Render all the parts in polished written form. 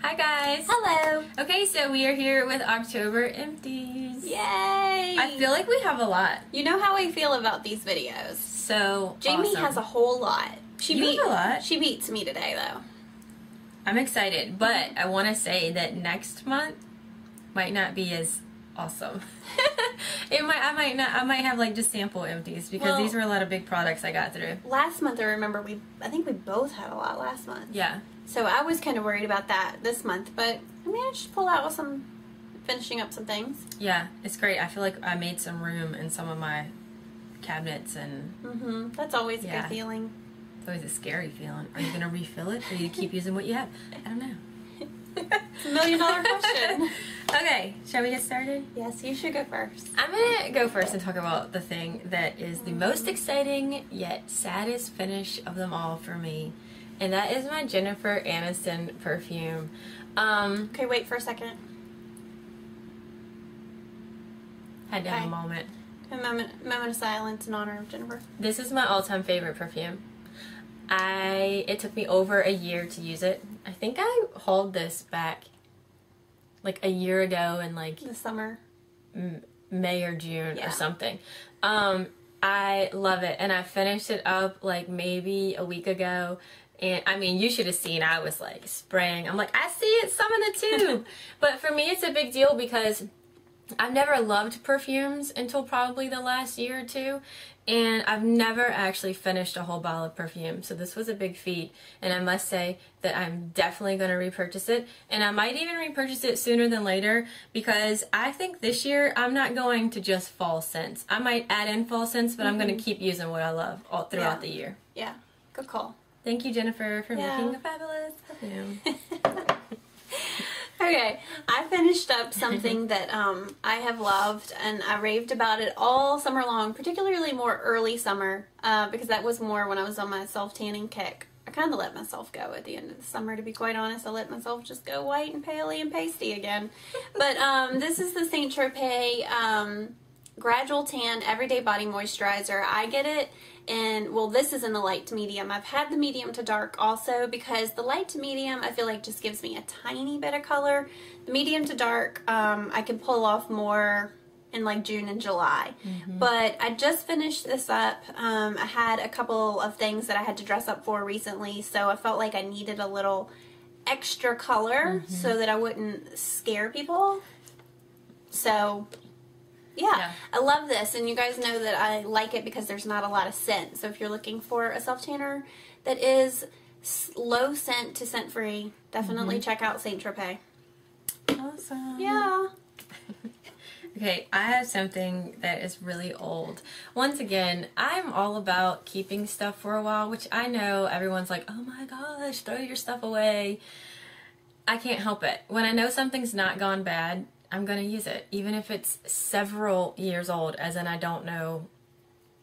Hi guys! Hello! Okay, so we are here with October Empties. Yay! I feel like we have a lot. You know how I feel about these videos. So Jamie awesome. has a whole lot. You have a lot. She beats me today though. I'm excited, but I want to say that next month might not be as awesome. I might have like just sample empties because these were a lot of big products I got through. Last month I remember I think we both had a lot last month. Yeah. So I was kind of worried about that this month, but I managed to pull out with finishing up some things. Yeah, it's great. I feel like I made some room in some of my cabinets and That's always a good feeling. It's always a scary feeling. Are you going to refill it or are you going to keep using what you have? I don't know. It's $1 million question. Okay, shall we get started? Yes, you should go first. I'm going to go first and talk about the thing that is the most exciting yet saddest finish of them all for me. And that is my Jennifer Aniston perfume. Okay, wait for a second. Had to have a moment. A moment of silence in honor of Jennifer. This is my all-time favorite perfume. It took me over a year to use it. I think I hauled this back like a year ago in like the summer, May or June or something. I love it, and I finished it up like maybe a week ago. And I mean, you should have seen, I was like spraying. I'm like, I see it, some in the tube. But for me, it's a big deal because I've never loved perfumes until probably the last year or two. And I've never actually finished a whole bottle of perfume. So this was a big feat. And I must say that I'm definitely going to repurchase it. And I might even repurchase it sooner than later because I think this year I'm not going to just fall scents. I might add in fall scents, but I'm going to keep using what I love all throughout the year. Yeah, good call. Thank you, Jennifer, for making a fabulous perfume. Okay, I finished up something that I have loved, and I raved about it all summer long, particularly more early summer, because that was more when I was on my self-tanning kick. I kind of let myself go at the end of the summer, to be quite honest. I let myself just go white and paley and pasty again. But this is the St. Tropez Gradual Tan Everyday Body Moisturizer. I get it in, well, this is in the light to medium. I've had the medium to dark also because the light to medium I feel like just gives me a tiny bit of color. The medium to dark I can pull off more in like June and July. But I just finished this up. I had a couple of things that I had to dress up for recently, so I felt like I needed a little extra color so that I wouldn't scare people. So yeah, I love this, and you guys know that I like it because there's not a lot of scent. So if you're looking for a self-tanner that is low scent to scent-free, definitely check out St. Tropez. Awesome. Yeah. Okay, I have something that is really old. Once again, I'm all about keeping stuff for a while, which I know everyone's like, oh my gosh, throw your stuff away. I can't help it. When I know something's not gone bad, I'm going to use it, even if it's several years old, as in I don't know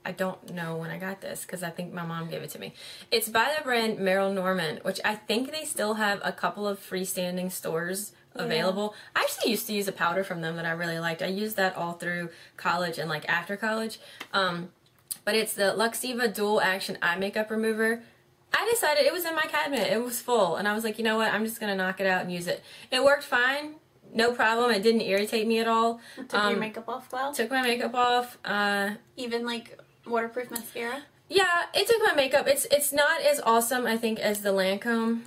when I got this, because I think my mom gave it to me. It's by the brand Merle, which I think they still have a couple of freestanding stores available. I actually used to use a powder from them that I really liked. I used that all through college and like after college. But it's the Luxiva Dual Action Eye Makeup Remover. I decided, it was in my cabinet, it was full, and I was like, you know what, I'm just going to knock it out and use it. It worked fine. No problem. It didn't irritate me at all. Took your makeup off well? Took my makeup off. Even like waterproof mascara? Yeah, it took my makeup. It's not as awesome, I think, as the Lancome.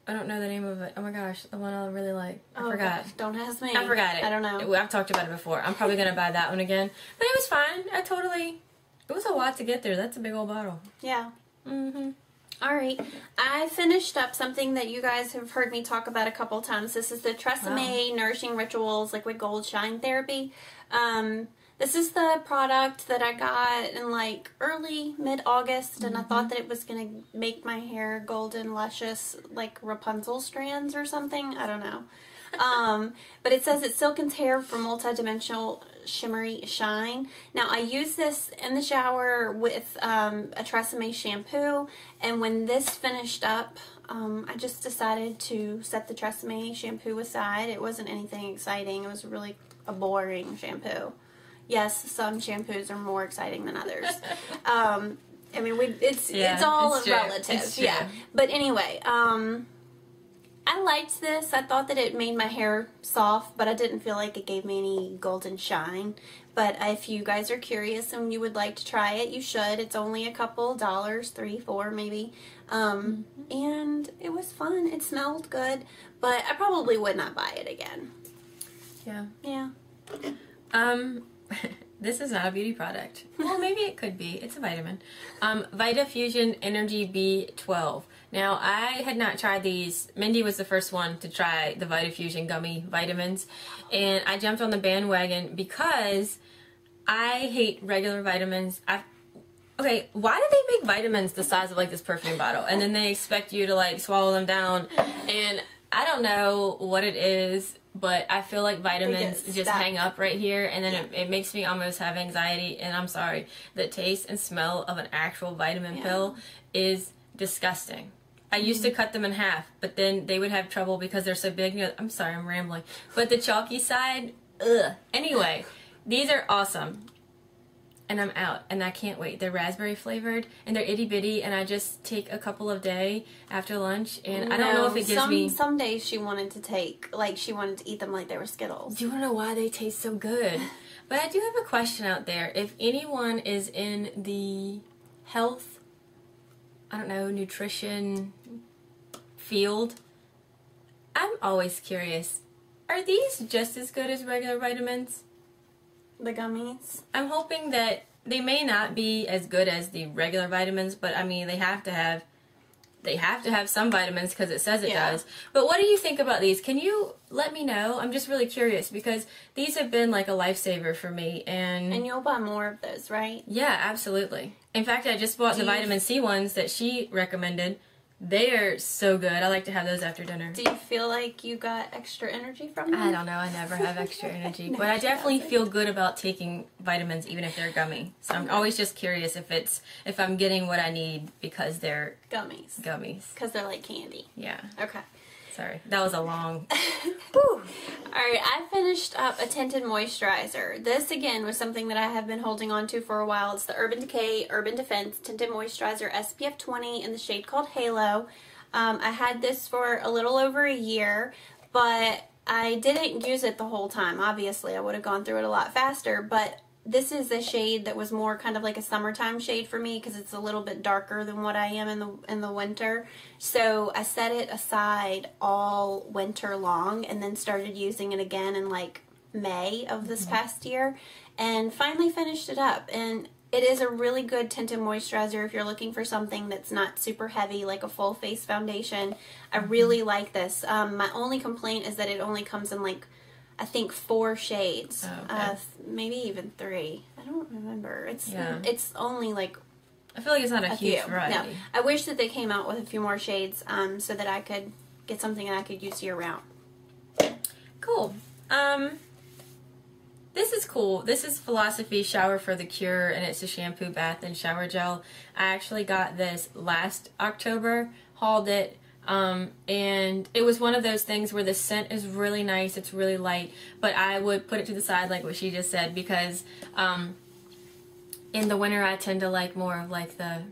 I don't know the name of it. Oh my gosh, the one I really like. I forgot. Gosh, don't ask me. I forgot it. I don't know. I've talked about it before. I'm probably going to buy that one again. But it was fine. It was a lot to get through. That's a big old bottle. Yeah. Alright, I finished up something that you guys have heard me talk about a couple times. This is the Tresemme Nourishing Rituals Liquid Gold Shine Therapy. This is the product that I got in like mid-August, and I thought that it was going to make my hair golden, luscious, like Rapunzel strands or something. I don't know. But it says it silkens hair for multi-dimensional shimmery shine. Now I use this in the shower with a Tresemme shampoo, and when this finished up, I just decided to set the Tresemme shampoo aside. It wasn't anything exciting. It was really a boring shampoo. Yes, some shampoos are more exciting than others. I mean, it's all relative. It's true. Yeah. But anyway, I liked this. I thought that it made my hair soft, but I didn't feel like it gave me any golden shine. But if you guys are curious and you would like to try it, you should. It's only a couple dollars, $3, $4 maybe. And it was fun. It smelled good, but I probably would not buy it again. Yeah. Yeah. This is not a beauty product. Well, maybe it could be. It's a vitamin. Vita Fusion Energy B12. Now, I had not tried these. Mindy was the first one to try the Vita Fusion gummy vitamins. And I jumped on the bandwagon because I hate regular vitamins. Okay, why do they make vitamins the size of like this perfume bottle? And then they expect you to like swallow them down. And I don't know what it is, but I feel like vitamins just hang up right here, and then it makes me almost have anxiety. And I'm sorry, the taste and smell of an actual vitamin pill is disgusting. I used to cut them in half, but then they would have trouble because they're so big. You know, I'm sorry, I'm rambling. But the chalky side, ugh. Anyway, these are awesome. And I'm out, and I can't wait. They're raspberry flavored, and they're itty bitty, and I just take a couple a day after lunch, and I don't know if it gives me... Some days she wanted to take, like, she wanted to eat them like they were Skittles. Do you want to know why they taste so good? But I do have a question out there. If anyone is in the health, I don't know, nutrition field, I'm always curious. Are these just as good as regular vitamins? The gummies? I'm hoping that they may not be as good as the regular vitamins, but I mean, they have to have some vitamins because it says it does. But what do you think about these? Can you let me know? I'm just really curious because these have been like a lifesaver for me. And you'll buy more of those, right? Yeah, absolutely. In fact, I just bought the vitamin C ones that she recommended. They are so good. I like to have those after dinner. Do you feel like you got extra energy from them? I don't know. I never have extra energy. But I definitely feel good about taking vitamins even if they're gummy. So I'm always just curious if I'm getting what I need because they're gummies. Gummies. Because they're like candy. Yeah. Okay. Sorry. That was a long... Alright, I finished up a tinted moisturizer. This, again, was something that I have been holding on to for a while. It's the Urban Decay Urban Defense Tinted Moisturizer SPF 20 in the shade called Halo. I had this for a little over a year, but I didn't use it the whole time. Obviously, I would have gone through it a lot faster, but this is a shade that was more kind of like a summertime shade for me because it's a little bit darker than what I am in the winter. So I set it aside all winter long and then started using it again in like May of this past year and finally finished it up. And it is a really good tinted moisturizer if you're looking for something that's not super heavy like a full face foundation. I really like this. My only complaint is that it only comes in like I think 4 shades, maybe even 3. I don't remember. It's only like I feel like it's not a huge variety. No. I wish that they came out with a few more shades so that I could get something that I could use year round. Cool. This is cool. This is Philosophy Shower for the Cure, and it's a shampoo, bath, and shower gel. I actually got this last October, hauled it. And it was one of those things where the scent is really nice, it's really light, but I would put it to the side like what she just said because in the winter I tend to like more of like the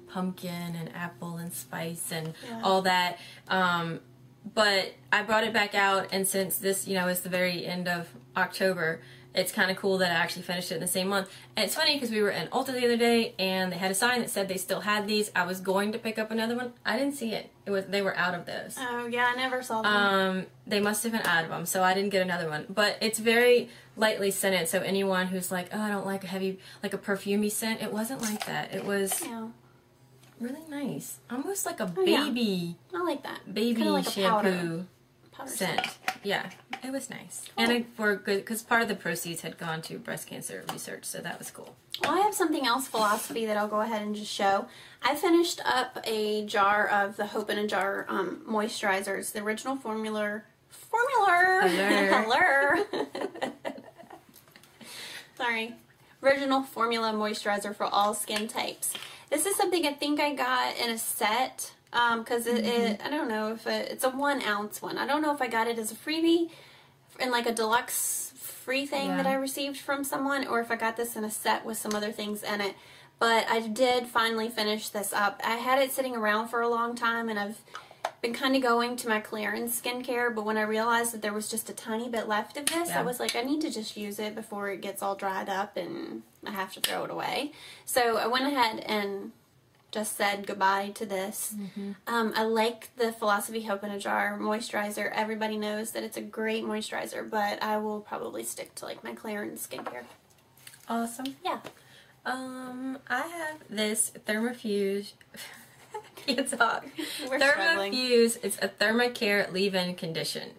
pumpkin and apple and spice and all that, but I brought it back out, and since this, you know, is the very end of October, it's kind of cool that I actually finished it in the same month. And it's funny because we were in Ulta the other day and they had a sign that said they still had these. I was going to pick up another one. I didn't see it. They were out of those. Oh yeah, I never saw them. They must have been out of them, so I didn't get another one. But it's very lightly scented, so anyone who's like, oh, I don't like a heavy, like a perfumey scent, it wasn't like that. It was really nice. Almost like a baby. I like that. Baby like shampoo. Powder scent. Yeah, it was nice. Cool. And for good, because part of the proceeds had gone to breast cancer research, so that was cool. Well, I have something else, Philosophy, that I'll go ahead and just show. I finished up a jar of the Hope in a Jar moisturizers, the original formula. Sorry. Original formula moisturizer for all skin types. This is something I think I got in a set. Because I don't know if it's a 1 ounce one. I don't know if I got it as a freebie in like a deluxe free thing that I received from someone, or if I got this in a set with some other things in it. But I did finally finish this up. I had it sitting around for a long time, and been kind of going to my clearance skincare, but when I realized that there was just a tiny bit left of this, I was like, I need to just use it before it gets all dried up and I have to throw it away. So I went ahead and just said goodbye to this. I like the Philosophy Hope in a Jar moisturizer. Everybody knows that it's a great moisturizer, but I will probably stick to like my clearance skincare. Awesome. Yeah. I have this Thermafuse. Can't talk. We're struggling. Thermafuse. It's a Thermacare leave-in condition,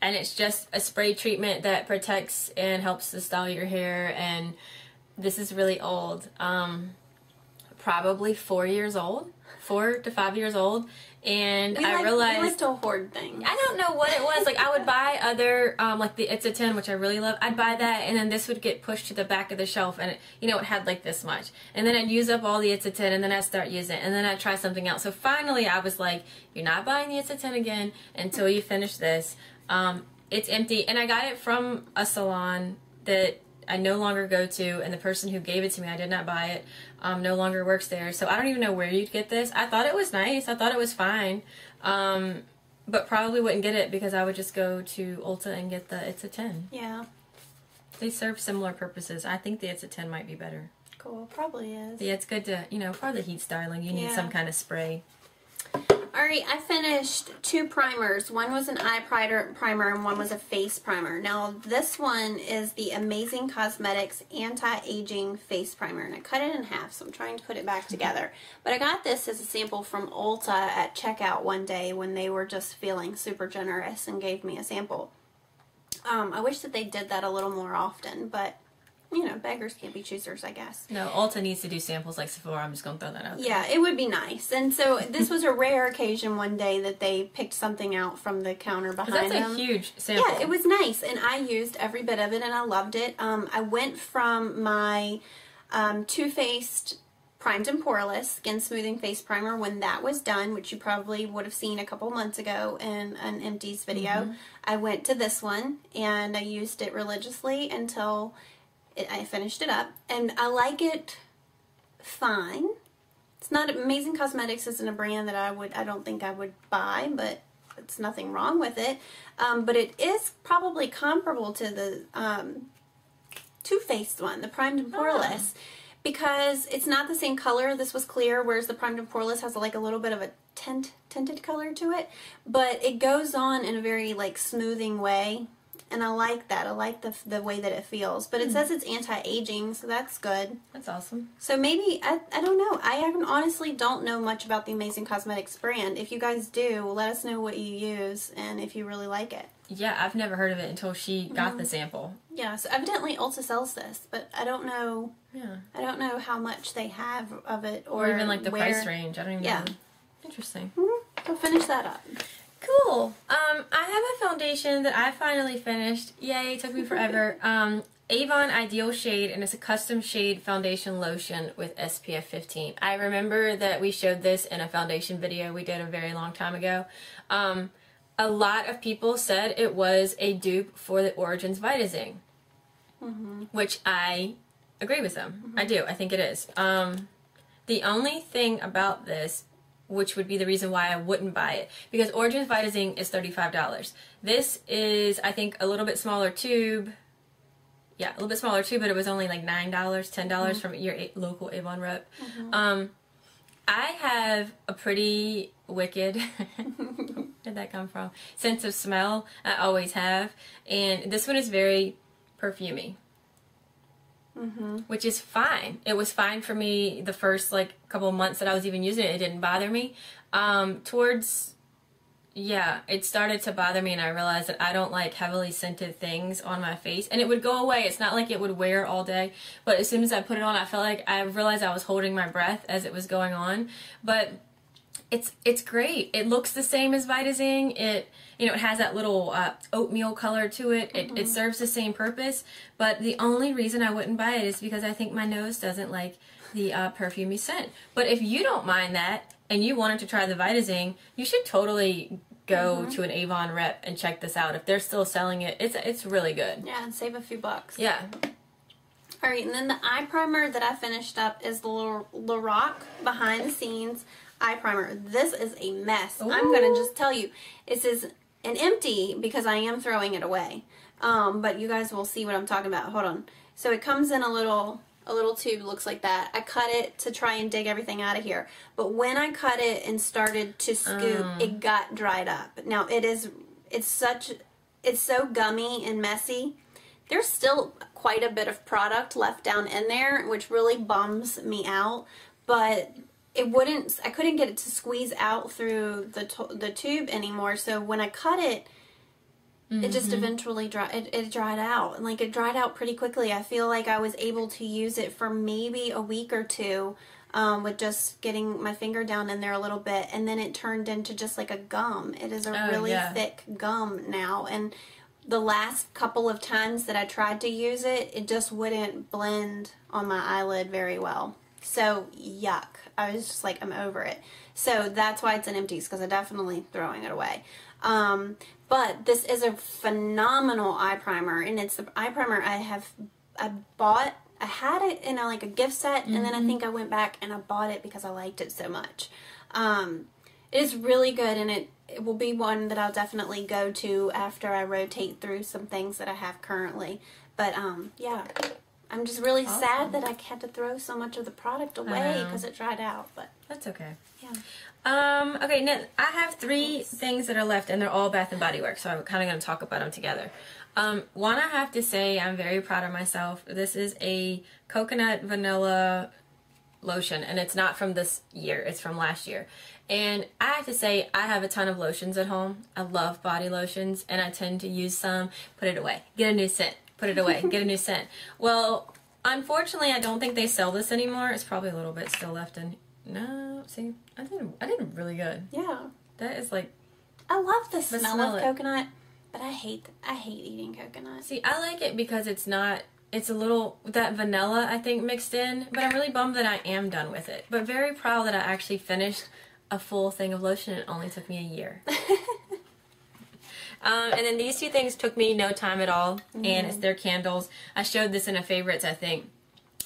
and it's just a spray treatment that protects and helps to style your hair. And this is really old. Probably 4 years old, 4 to 5 years old, and I realized we like to hoard things. I don't know what it was. Like, I would buy other, like the It's a 10, which I really love. I'd buy that, and then this would get pushed to the back of the shelf, and it, you know, it had like this much. And then I'd use up all the It's a 10, and then I'd start using it, and then I'd try something else. So finally, I was like, you're not buying the It's a 10 again until you finish this. It's empty, and I got it from a salon that I no longer go to, and the person who gave it to me, I did not buy it, no longer works there. So I don't even know where you'd get this. I thought it was nice. I thought it was fine. But probably wouldn't get it because I would just go to Ulta and get the It's a 10. Yeah. They serve similar purposes. I think the It's a 10 might be better. Cool. Probably is. But yeah, it's good to, you know, for the heat styling, you need some kind of spray. Alright, I finished 2 primers. One was an eye primer and one was a face primer. Now, this one is the Amazing Cosmetics Anti-Aging Face Primer. And I cut it in half, so I'm trying to put it back together. But I got this as a sample from Ulta at checkout one day when they were just feeling super generous and gave me a sample. I wish that they did that a little more often, but you know, beggars can't be choosers, I guess. No, Ulta needs to do samples like Sephora. I'm just going to throw that out there. Yeah, it would be nice. And so this was a rare occasion one day that they picked something out from the counter behind them. That's a huge sample. Yeah, it was nice. And I used every bit of it and I loved it. I went from my Too Faced Primed and Poreless Skin Smoothing Face Primer when that was done, which you probably would have seen a couple months ago in an Empties video. I went to this one and I used it religiously until I finished it up, and I like it fine. It's not Amazing Cosmetics isn't a brand that I don't think I would buy, but it's nothing wrong with it. But it is probably comparable to the Too Faced one, the Primed and Poreless, because it's not the same color. This was clear, whereas the Primed and Poreless has like a little bit of a tinted color to it, but it goes on in a very like smoothing way. And I like that. I like the way that it feels. But it says it's anti-aging, so that's good. That's awesome. So maybe, I don't know. I honestly don't know much about the Amazing Cosmetics brand. If you guys do, let us know what you use and if you really like it. Yeah, I've never heard of it until she got the sample. Yeah, so evidently Ulta sells this, but I don't know. Yeah. I don't know how much they have of it or even like the price range. I don't even know. Interesting. So finish that up. Cool. I have a foundation that I finally finished. Yay, it took me forever. Avon Ideal Shade, and it's a custom shade foundation lotion with SPF 15. I remember that we showed this in a foundation video we did a very long time ago. A lot of people said it was a dupe for the Origins Vita, which I agree with them. I do. I think it is. The only thing about this, which would be the reason why I wouldn't buy it, because Origins Vita is $35. This is, I think, a little bit smaller tube. Yeah, a little bit smaller tube, but it was only like $9, $10 from your local Avon rep. I have a pretty wicked, where did that come from? Sense of smell. I always have. And this one is very perfumey. Which is fine. It was fine for me the first like couple of months that I was even using it. It didn't bother me. It started to bother me, and I realized that I don't like heavily scented things on my face, and it would go away. It's not like it would wear all day, but as soon as I put it on, I felt like I realized I was holding my breath as it was going on. But it's great. It looks the same as Vitazing. It has that little oatmeal color to it. It serves the same purpose, but the only reason I wouldn't buy it is because I think my nose doesn't like the perfumey scent. But if you don't mind that and you wanted to try the Vitazing, you should totally go to an Avon rep and check this out. If they're still selling it, it's really good. Yeah, and save a few bucks. Yeah. Alright, and then the eye primer that I finished up is the Lorac Behind the Scenes eye primer. This is a mess. Ooh. I'm going to just tell you. This is an empty because I am throwing it away. But you guys will see what I'm talking about. Hold on. So it comes in a little tube, looks like that. I cut it to try and dig everything out of here. But when I cut it and started to scoop, it got dried up. Now it's so gummy and messy. There's still quite a bit of product left down in there, which really bums me out. But I couldn't get it to squeeze out through the tube anymore. So when I cut it, it just eventually it dried out. And like, it dried out pretty quickly. I feel like I was able to use it for maybe a week or two with just getting my finger down in there a little bit. And then it turned into just like a gum. It is a really thick gum now. And the last couple of times that I tried to use it, it just wouldn't blend on my eyelid very well. So, yuck. I was just like, I'm over it. So that's why it's an Empties, because I'm definitely throwing it away. But this is a phenomenal eye primer, and it's the eye primer I had it in like a gift set, and then I think I went back and I bought it because I liked it so much. It is really good, and it will be one that I'll definitely go to after I rotate through some things that I have currently. But yeah, I'm just really sad that I had to throw so much of the product away because it dried out. But that's okay. Yeah. Okay, now I have 3 things that are left, and they're all Bath & Body Works, so I'm kind of going to talk about them together. One, I have to say I'm very proud of myself. This is a coconut vanilla lotion, and it's not from this year, it's from last year. And I have to say, I have a ton of lotions at home. I love body lotions, and I tend to use some, put it away, get a new scent, put it away, get a new scent. Well, unfortunately, I don't think they sell this anymore. It's probably a little bit still left in. No, see, I did really good. Yeah. That is like, I love the smell of coconut, but I hate eating coconut. See, I like it because it's not, it's a little, that vanilla, I think, mixed in, but I'm really bummed that I am done with it. But very proud that I actually finished a full thing of lotion. It only took me a year. And then these 2 things took me no time at all, and it's their candles. I showed this in a favorites, I think,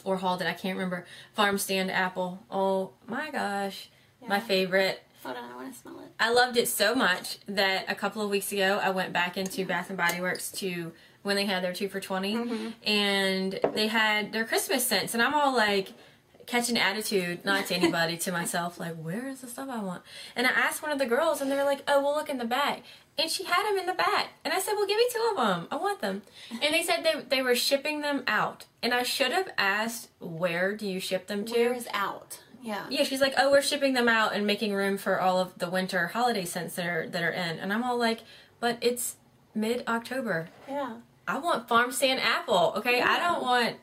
or hauled it, I can't remember. Farmstand apple. Oh my gosh, my favorite. Hold on, I want to smell it. I loved it so much that a couple of weeks ago I went back into Bath & Body Works to when they had their 2 for $20, and they had their Christmas scents, and I'm all like catching attitude, not to anybody, to myself, like, where is the stuff I want? And I asked one of the girls, and they were like, oh, we'll look in the back. And she had them in the back. And I said, well, give me 2 of them. I want them. And they said they were shipping them out. And I should have asked, where do you ship them to? Where is out? Yeah. Yeah, she's like, oh, we're shipping them out and making room for all of the winter holiday scents that are in. And I'm all like, but it's mid-October. Yeah. I want Farmstand apple, okay? I don't want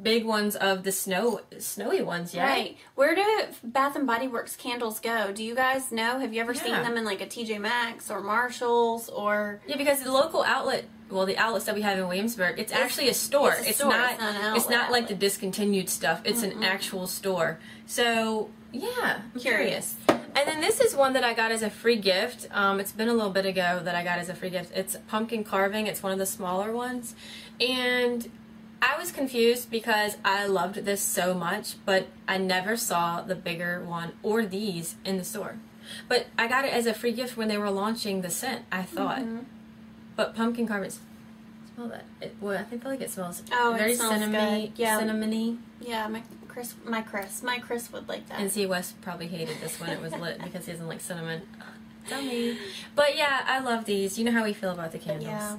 big ones of the snowy ones yet. Right. Where do Bath & Body Works candles go? Do you guys know? Have you ever seen them in like a TJ Maxx or Marshall's or? Yeah, because the local outlet, well, the outlets that we have in Williamsburg, it's actually a store. It's not like the discontinued stuff. It's an actual store. So yeah, I'm curious. And then this is one that I got as a free gift. It's been a little bit ago that I got as a free gift. It's pumpkin carving. It's one of the smaller ones, and I was confused because I loved this so much, but I never saw the bigger one or these in the store. But I got it as a free gift when they were launching the scent, I thought. But pumpkin carving, smell that. Well, I feel like it smells very cinnamony. Yeah. Cinnamony. Yeah, my Chris would like that. And see, Wes probably hated this when it was lit because he doesn't like cinnamon. Dummy. But yeah, I love these. You know how we feel about the candles. Yeah.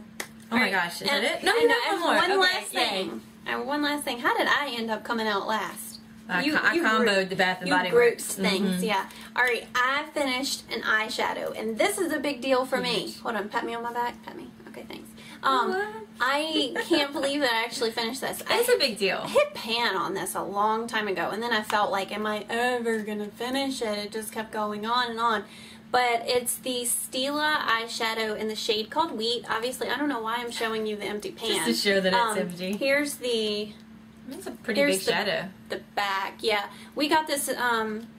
Oh my gosh, is that it? No, you have one more. One last thing. One last thing. How did I end up coming out last? I comboed the Bath & Body Works. Works. You grouped things, yeah. Alright, I finished an eyeshadow, and this is a big deal for me. Hold on, pat me on my back. Pat me. Okay, thanks. I can't believe that I actually finished this. It's a big deal. I hit pan on this a long time ago, and then I felt like, am I ever going to finish it? It just kept going on and on. But it's the Stila eyeshadow in the shade called Wheat. Obviously, I don't know why I'm showing you the empty pan. Just to show that it's empty. Here's the... It's a pretty big shadow. The back, yeah. We got this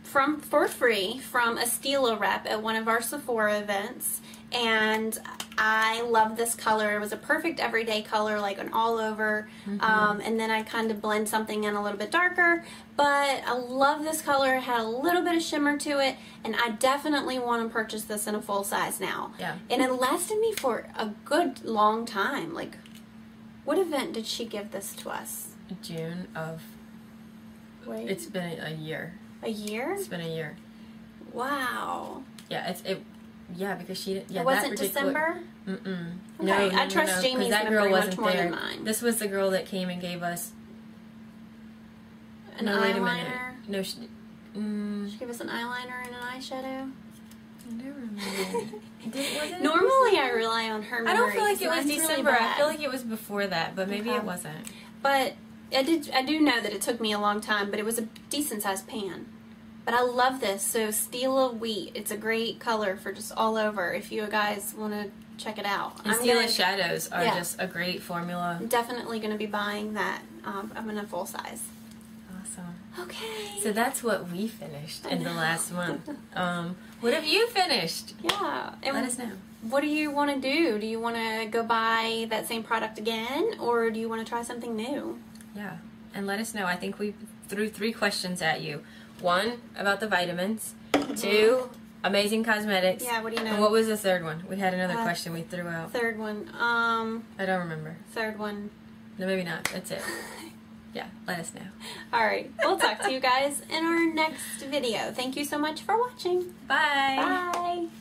for free from a Stila rep at one of our Sephora events. And I love this color. It was a perfect everyday color, like an all over. And then I kind of blend something in a little bit darker. But I love this color. It had a little bit of shimmer to it. And I definitely want to purchase this in a full size now. Yeah. And it lasted me for a good long time. Like, what event did she give this to us? June of... Wait. It's been a year. A year? It's been a year. Wow. Yeah, yeah, because she... Yeah, it wasn't December? Mm-mm. Okay, I trust Jamie's that memory girl much more than mine. This was the girl that came and gave us... An no, wait a eyeliner? minute. No, she... She gave us an eyeliner and an eyeshadow? I don't remember. Was it Normally I rely on her memory. I don't feel like it was Mine's December. really I feel like it was before that, but maybe it wasn't. But I do know that it took me a long time, but it was a decent sized pan. But I love this. So Stila Wheat. It's a great color for just all over if you guys want to check it out. And Stila shadows are just a great formula. I'm definitely going to be buying that. I'm in a full size. Awesome. Okay. So that's what we finished in the last month. What have you finished? Yeah. And let us know. What do you want to do? Do you want to go buy that same product again, or do you want to try something new? Yeah. And let us know. I think we threw 3 questions at you. 1, about the vitamins. 2, amazing cosmetics. Yeah, what do you know? And what was the 3rd one? We had another question we threw out. 3rd one. I don't remember. 3rd one. No, maybe not. That's it. Yeah, let us know. Alright, we'll talk to you guys in our next video. Thank you so much for watching. Bye. Bye.